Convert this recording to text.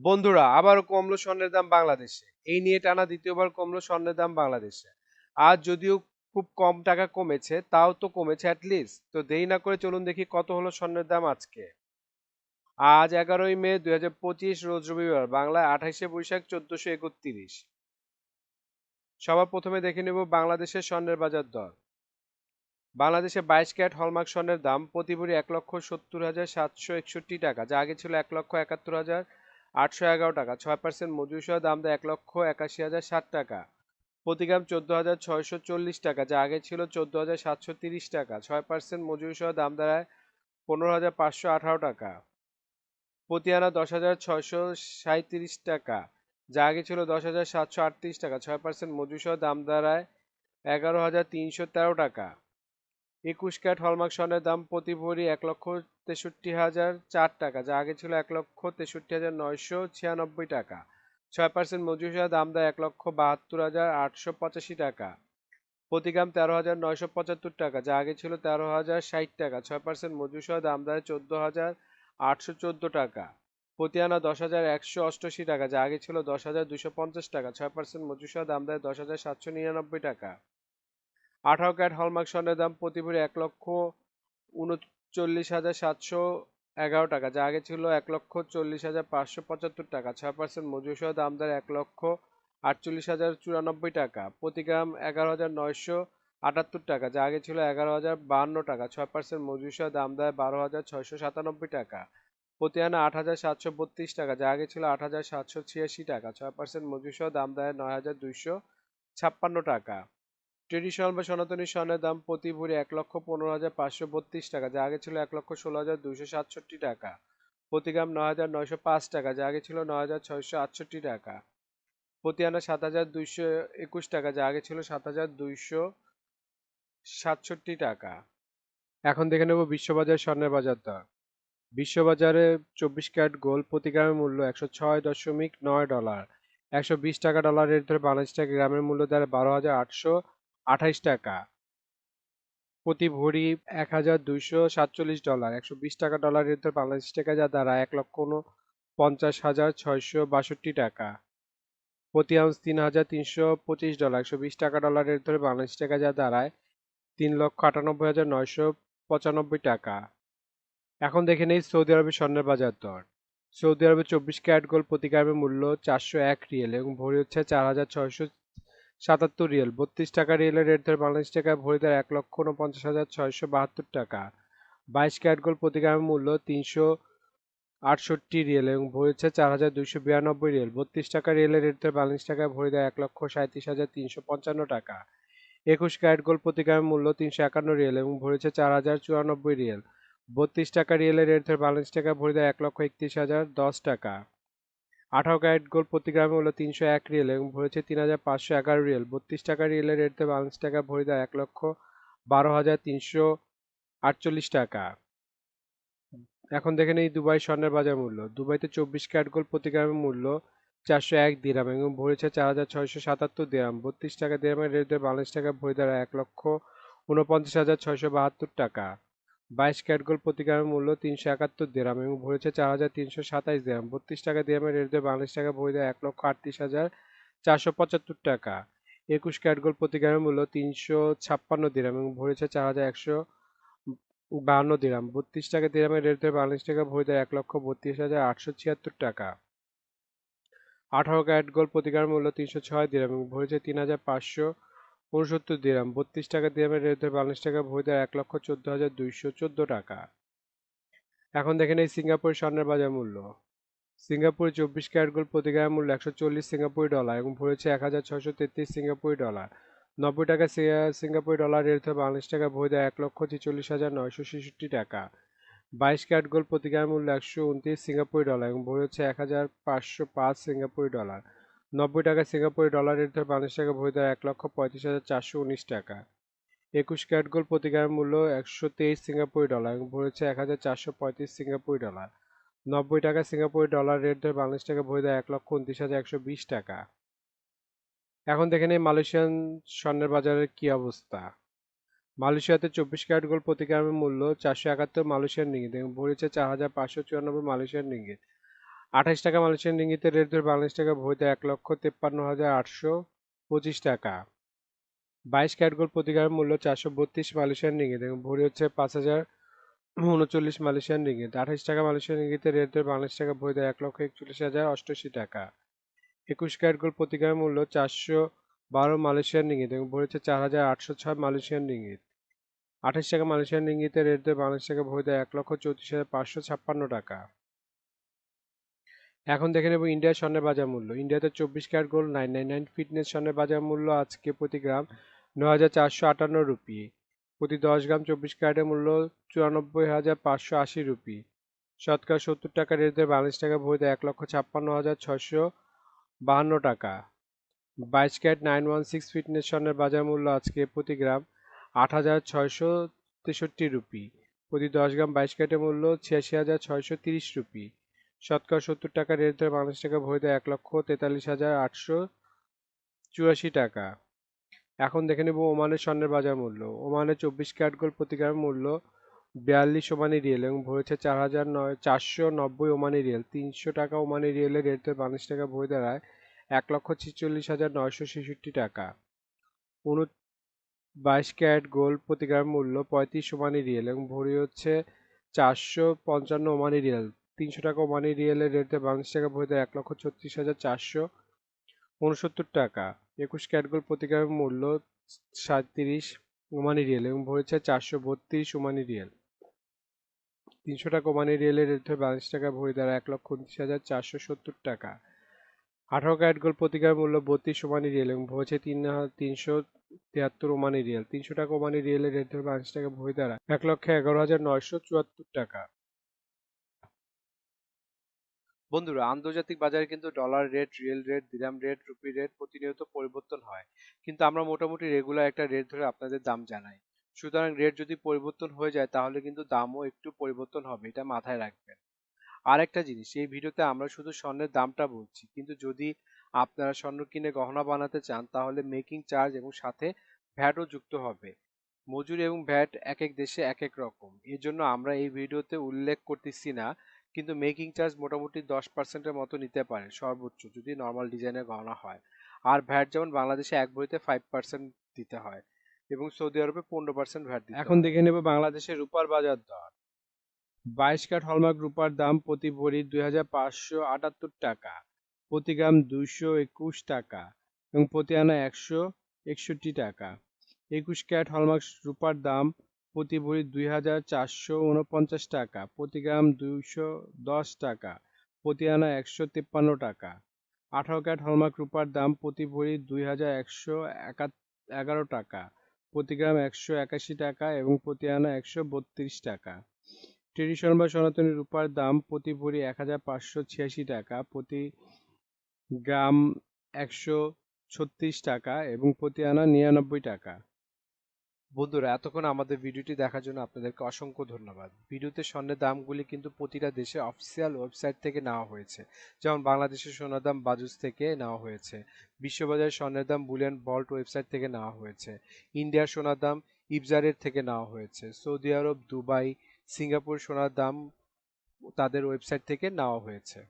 বন্ধুরা, আবারও কমলো স্বর্ণের দাম বাংলাদেশে। এই নিয়ে টানা দ্বিতীয়বার কমলো স্বর্ণের দাম বাংলাদেশে। আজ যদিও খুব কম টাকা কমেছে, তাও তো কমেছে লিস্ট। তো দেরি না করে চলুন দেখি কত হলো স্বর্ণের দাম আজকে। আজ 11ই মে 2025, রোজ রবিবার, বাংলায় 28শে বৈশাখ 1431। সবার প্রথমে দেখে নেব বাংলাদেশের স্বর্ণের বাজার দর। বাংলাদেশে 22 ক্যারেট হলমার্ক স্বর্ণের দাম প্রতি ভরি 1,70,761 টাকা, যা আগে ছিল 1,71,811 টাকা। 6% মজুরি সহ দাম দেয় 1,81,060 টাকা। প্রতি গ্রাম 14,640 টাকা, যা আগে ছিল 14,730 টাকা। 6% মজুরি সহ দাম দাঁড়ায় 15,518 টাকা। প্রতি আনা 10,637 টাকা, যা আগে ছিল 10,738 টাকা। 6% মজুরি সহ দাম দাঁড়ায় 11,313 টাকা। 21 ক্যারেট হলমার্ক স্বর্ণের দাম প্রতি ভরি 1,63,004 টাকা, যা আগে ছিল 1,63,996 টাকা। 6% মজুরি সহ দাম দেয় 1,72,885 টাকা। প্রতি গ্রাম 13,975 টাকা, যা আগে ছিল 13,060 টাকা। 6% মজুরি সহ দাম দেয় 14,814 টাকা। প্রতি আনা 10,188 টাকা, যা আগে ছিল 10,250 টাকা। 6% মজুরি সহ দাম দেয় 10,799 টাকা। 18 ক্যারেট হলমার্ক স্বর্ণের দাম প্রতি ভরি 1,39,711 টাকা, যা আগে ছিল 1,40,575 টাকা। 6% মজুরি সহ দাম দেয় 1,48,094 টাকা। প্রতি গ্রাম 11,978 টাকা, যা আগে ছিল 11,052 টাকা। 6% মজুরি সহ দাম দেয় 12,697 টাকা। প্রতি আনা 8,732 টাকা, যা আগে ছিল 8,786 টাকা। 6% মজুরি সহ দাম দেয় 9,256 টাকা। ট্রেডিশনাল বা সনাতনী স্বর্ণের দাম প্রতি ভরি 1,15,532 টাকা, যা আগে ছিল 1,16,267 টাকা। প্রতি গ্রাম 9,905 টাকা, যা আগে ছিল 9,668 টাকা। প্রতি আনা 7,221 টাকা, যা আগে ছিল 7,267 টাকা। এখন দেখে নেব বিশ্ববাজার স্বর্ণের বাজার দর। বিশ্ববাজারে 24 ক্যারেট গোল্ড প্রতি গ্রামের মূল্য 106.9 ডলার। 120 টাকা ডলার রেট ধরে বাংলাদেশ টাকা গ্রামের মূল্য দাঁড়ায় 12,828 টাকা। প্রতি ভরি 1,247 ডলার। 120 টাকা ডলার রেট ধরে বাংলাদেশ টাকা যা দাঁড়ায় 1,49,662 টাকা। প্রতি আউন্স 3,325 ডলার। 120 টাকা ডলার রেট ধরে বাংলাদেশ টাকা যা দাঁড়ায় 3,98,995 টাকা। এখন দেখে নেই সৌদি আরবের স্বর্ণের বাজার দর। সৌদি আরবে 24 ক্যারেট গোল্ড প্রতি গ্রামের মূল্য 401 রিয়েল এবং ভরি হচ্ছে 4,677 রিয়েল। 32 টাকা রিয়েলের রেট ধরে বাংলাদেশ টাকায় ভরি দেয় 1,49,672 টাকা। 22 ক্যারেট গোল্ড প্রতি গ্রামের মূল্য 368 রিয়েল এবং ভরি হচ্ছে 4,292 রিয়েল। 32 টাকা রিয়েলের রেট ধরে বাংলাদেশ টাকায় ভরি দেয় 1,37,355 টাকা। 21 ক্যারেট গোল্ড প্রতি গ্রামের মূল্য 351 রিয়েল এবং ভরি হচ্ছে 4,094 রিয়েল। 32 টাকা রিয়েলের রেট ধরে বাংলাদেশ টাকায় ভরি দেয় 1,31,010 টাকা। 18 ক্যারেট গোল্ড প্রতি গ্রামে হলো 301 রিয়েল এবং ভরেছে 3,511 রিয়েল। 32 টাকা রিয়েলের রেট দেবে বাংলাদেশ টাকা ভরে দেয় 1,12,348 টাকা। এখন দেখে নেই দুবাই স্বর্ণের বাজার মূল্য। দুবাইতে 24 ক্যারেট গোল্ড প্রতি গ্রামের মূল্য 401 দিরহাম এবং ভরেছে 4,677 দিরহাম। 32 টাকা দিরহামের রেট দেবে বাংলাদেশ টাকা ভরে দেয় 1,49,672 টাকা। 22 ক্যারেট গোল্ড প্রতি গ্রামের মূল্য 371 দিরহাম এবং ভরেছে 4,327 দিরহাম। 32 টাকা দিরহামের রেট দিয়ে বাংলাদেশ টাকা ভরে দেয় 1,38,475 টাকা। 21 ক্যারেট গোল্ড প্রতি গ্রামের মূল্য 356 দিরহাম এবং ভরেছে 4,152 দিরহাম। 32 টাকা দিরহামের রেট দিয়ে বাংলাদেশ টাকা ভরে দেয় 1,32,876 টাকা। 18 ক্যারেট গোল্ড প্রতি গ্রামের মূল্য 306 দিরহাম এবং ভরেছে 3,569 দিরহাম। 32 টাকা দিরহামের রেট ধরে বাংলাদেশ টাকা ভরে দেয় 1,14,214 টাকা। এখন দেখেন এই সিঙ্গাপুর স্বর্ণের বাজার মূল্য। সিঙ্গাপুরে 24 ক্যারেট গোল্ড প্রতি গ্রামের মূল্য 140 সিঙ্গাপুরি ডলার এবং ভরেছে 1,633 সিঙ্গাপুরি ডলার। 90 টাকা সিঙ্গাপুরি ডলার রেট ধরে বাংলাদেশ টাকা ভরে দেয় 1,46,966 টাকা। 22 ক্যারেট গোল্ড প্রতি গ্রামের মূল্য 129 সিঙ্গাপুরি ডলার এবং ভরি হচ্ছে 1,505 সিঙ্গাপুরি ডলার। 90 টাকা সিঙ্গাপুরি ডলার রেট ধরে বাংলাদেশ টাকা ভরি দেয় 1,35,419 টাকা। 21 ক্যারেট গোল্ড প্রতি গ্রামের মূল্য 123 সিঙ্গাপুরি ডলার এবং ভরি হচ্ছে 1,435 সিঙ্গাপুরি ডলার। 90 টাকা সিঙ্গাপুরি ডলার রেট ধরে বাংলাদেশ টাকা ভরি দেয় 1,29,120 টাকা। এখন দেখে নেই মালয়েশিয়ান স্বর্ণের বাজারের কি অবস্থা। মালয়েশিয়াতে 24 ক্যারেট গোল্ড প্রতি গ্রামের মূল্য 471 মালয়েশিয়ান রিঙ্গিত এবং ভরি হচ্ছে 4,594 মালয়েশিয়ান রিঙ্গিত। 28 টাকা মালয়েশিয়ান রিঙ্গিতে রেট ধরে বাংলাদেশ টাকা ভরিতে 1,53,825 টাকা। 22 ক্যারেট গোল্ড প্রতি গ্রামের মূল্য 432 মালয়েশিয়ান রিঙ্গিত এবং ভরি হচ্ছে 5,039 মালয়েশিয়ান রিঙ্গিত। 28 টাকা মালয়েশিয়ান রিঙ্গিতে রেট ধরে বাংলাদেশ টাকা ভরিতে 1,41,88 টাকা। 21 ক্যারেট গোল্ড প্রতি গ্রামের মূল্য 412 মালয়েশিয়ান রিঙ্গিত এবং ভরি হচ্ছে 4,806 মালয়েশিয়ান রিঙ্গিত। 28 টাকা মালয়েশিয়ান রিঙ্গিতে রেট ধরে বাংলাদেশ টাকা ভরিতে 1,34,556 টাকা। এখন দেখে নেব ইন্ডিয়ার স্বর্ণের বাজার মূল্য। ইন্ডিয়াতে 24 ক্যারেট গোল্ড 999 ফিটনেস স্বর্ণের বাজার মূল্য আজকে প্রতি গ্রাম 9,458 রুপি। প্রতি 10 গ্রাম 24 ক্যারেটের মূল্য 94,580 রুপি। শতকরা 70 টাকা রেট ধরে বাংলাদেশ টাকা ভরিতে 1,56,652 টাকা। 22 ক্যারেট 916 ফিটনেস স্বর্ণের বাজার মূল্য আজকে প্রতি গ্রাম 8,663 রুপি। প্রতি 10 গ্রাম 22 ক্যারেটের মূল্য 86,630 রুপি। শতকরা 70 টাকা রেট ধরে বাংলাদেশ টাকা ভরিতে 1,43,884 টাকা। এখন দেখে নেব ওমানের স্বর্ণের বাজার মূল্য। ওমানে 24 ক্যারেট গোল্ড প্রতি গ্রাম মূল্য 42 ওমানি রিয়েল এবং ভরেছে 4,490 ওমানি রিয়েল। 300 টাকা ওমানি রিয়েলের রেট ধরে বাংলাদেশ টাকা ভরি দাঁড়ায় 1,46,966 টাকা। 22 ক্যারেট গোল্ড প্রতি গ্রাম মূল্য 35 ওমানি রিয়েল এবং ভরি হচ্ছে 455 ওমানি রিয়েল। 300 টাকা ওমানি রিয়েলের রেট ধরে বাংলাদেশ টাকা ভরি দাঁড়ায় 1,36,469 টাকা। 21 ক্যারেট গোল্ড প্রতি গ্রামের মূল্য 37 ওমানি রিয়েল এবং ভরেছে 432 ওমানি রিয়েল। 300 টাকা ওমানি রিয়েলের রেট ধরে বাংলাদেশ টাকা ভরি দাঁড়ায় 1,29,470 টাকা। 18 ক্যারেট গোল্ড প্রতি গ্রামের মূল্য 32 ওমানি রিয়েল এবং ভরেছে 3,373 ওমানি রিয়েল। 300 টাকা ওমানি রিয়েলের রেট ধরে বাংলাদেশ টাকা ভরি দাঁড়ায় 1,11,974 টাকা। বন্ধুরা, আন্তর্জাতিক বাজারে কিন্তু ডলার রেট, রিয়েল রেট, দিরহাম রেট, রুপি রেট প্রতিনিয়ত পরিবর্তন হয়, কিন্তু আমরা মোটামুটি রেগুলার একটা রেট ধরে আপনাদের দাম জানাই। সুতরাং রেট যদি পরিবর্তন হয়ে যায় তাহলে কিন্তু দামও একটু পরিবর্তন হবে, এটা মাথায় রাখবেন। আর একটা জিনিস, এই ভিডিওতে আমরা শুধু স্বর্ণের দামটা বলছি, কিন্তু যদি আপনারা স্বর্ণ কিনে গহনা বানাতে চান তাহলে মেকিং চার্জ এবং সাথে ভ্যাটও যুক্ত হবে। মজুরি এবং ভ্যাট এক এক দেশে এক এক রকম, এর জন্য আমরা এই ভিডিওতে উল্লেখ করতেছি না, কিন্তু মেকিং চার্জ মোটামুটি 10%-এর মতো নিতে পারে সর্বোচ্চ, যদি নর্মাল ডিজাইনের গহনা হয়। আর ভ্যাট যেমন বাংলাদেশে এক ভরিতে 5% দিতে হয় এবং সৌদি আরবে 15% ভ্যাট দিতে হয়। এখন দেখে নেব বাংলাদেশের রূপার বাজার দর। 22 ক্যারেট হলমার্ক রূপার দাম প্রতি ভরি 2,578 টাকা, প্রতি গ্রাম 221 টাকা এবং প্রতি আনা 161 টাকা। 21 ক্যারেট হলমার্ক রূপার দাম প্রতি ভরি 2,449 টাকা, প্রতি গ্রাম 210 টাকা, প্রতি আনা 153 টাকা। 18 ক্যারেট হলমার্ক রূপার দাম প্রতি ভরি 2,111 টাকা, প্রতি গ্রাম 181 টাকা এবং প্রতি আনা 132 টাকা। ট্রেডিশনাল বা সনাতনী রূপার দাম প্রতি ভরি 1,586 টাকা, প্রতি গ্রাম 136 টাকা এবং প্রতি আনা 99 টাকা। বন্ধুরা, এতক্ষণ আমাদের ভিডিওটি দেখার জন্য আপনাদেরকে অসংখ্য ধন্যবাদ। ভিডিওতে স্বর্ণের দামগুলি কিন্তু প্রতিটা দেশে অফিসিয়াল ওয়েবসাইট থেকে নেওয়া হয়েছে, যেমন বাংলাদেশের সোনার দাম বাজুস থেকে নেওয়া হয়েছে, বিশ্ববাজার স্বর্ণের দাম বুলিয়ান ভল্ট ওয়েবসাইট থেকে নেওয়া হয়েছে, ইন্ডিয়ার সোনার দাম ইবজারের থেকে নেওয়া হয়েছে, সৌদি আরব, দুবাই, সিঙ্গাপুর সোনার দাম তাদের ওয়েবসাইট থেকে নেওয়া হয়েছে।